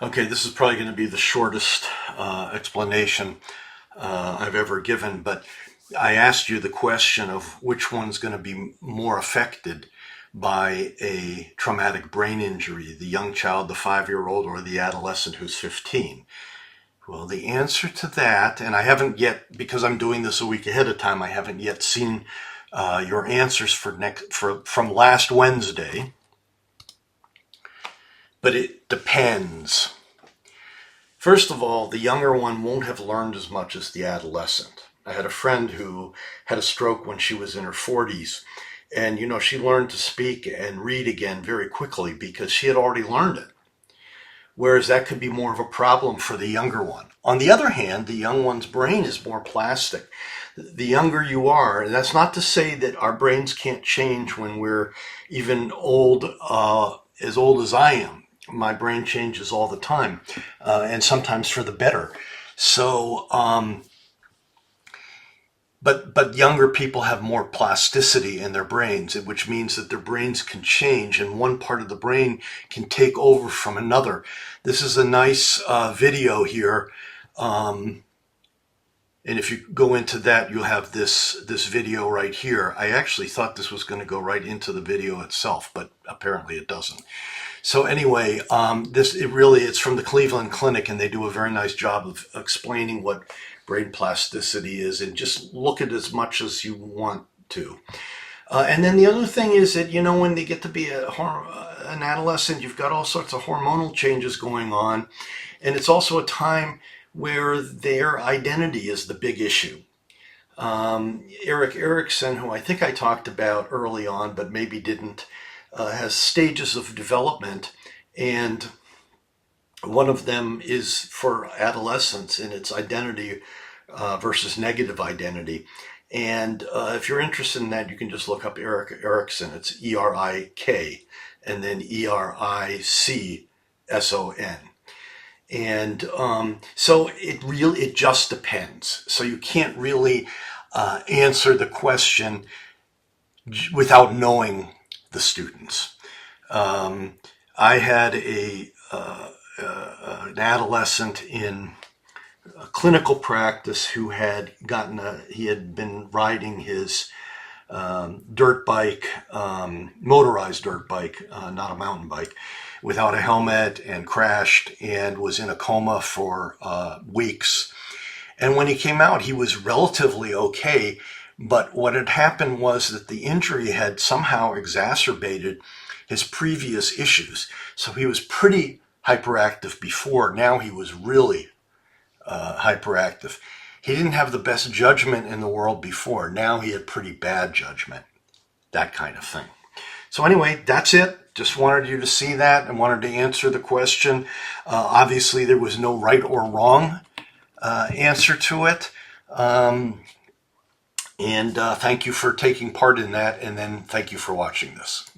Okay, this is probably going to be the shortest explanation I've ever given, but I asked you the question of which one's going to be more affected by a traumatic brain injury, the young child, the 5-year-old, or the adolescent who's 15. Well, the answer to that, and I haven't yet, because I'm doing this a week ahead of time, I haven't yet seen your answers from last Wednesday, but it depends. First of all, the younger one won't have learned as much as the adolescent. I had a friend who had a stroke when she was in her 40s, and she learned to speak and read again very quickly because she had already learned it. Whereas that could be more of a problem for the younger one. On the other hand, the young one's brain is more plastic. The younger you are, and that's not to say that our brains can't change when we're even as old as I am. My brain changes all the time, and sometimes for the better. So, but younger people have more plasticity in their brains, which means that their brains can change, and one part of the brain can take over from another. This is a nice video here, and if you go into that, you'll have this video right here. I actually thought this was going to go right into the video itself, but apparently it doesn't. So anyway, it's from the Cleveland Clinic, and they do a very nice job of explaining what brain plasticity is, and just look at as much as you want to. And then the other thing is that, when they get to be an adolescent, you've got all sorts of hormonal changes going on, and it's also a time where their identity is the big issue. Erik Erikson, who I think I talked about early on, but maybe didn't, has stages of development, and one of them is for adolescence, and it's identity versus negative identity. And if you're interested in that, you can just look up Erik Erikson. It's E-R-I-K and then E-R-I-C-S-O-N. And so it just depends. So you can't really answer the question without knowing the students. I had an adolescent in a clinical practice who had been riding his dirt bike, motorized dirt bike, not a mountain bike, without a helmet, and crashed and was in a coma for weeks. And when he came out, he was relatively okay. But what had happened was that the injury had somehow exacerbated his previous issues. So he was pretty hyperactive before. Now he was really hyperactive. He didn't have the best judgment in the world before. Now he had pretty bad judgment, that kind of thing. So anyway, that's it. Just wanted you to see that and wanted to answer the question. Obviously, there was no right or wrong answer to it. And thank you for taking part in that, and then thank you for watching this.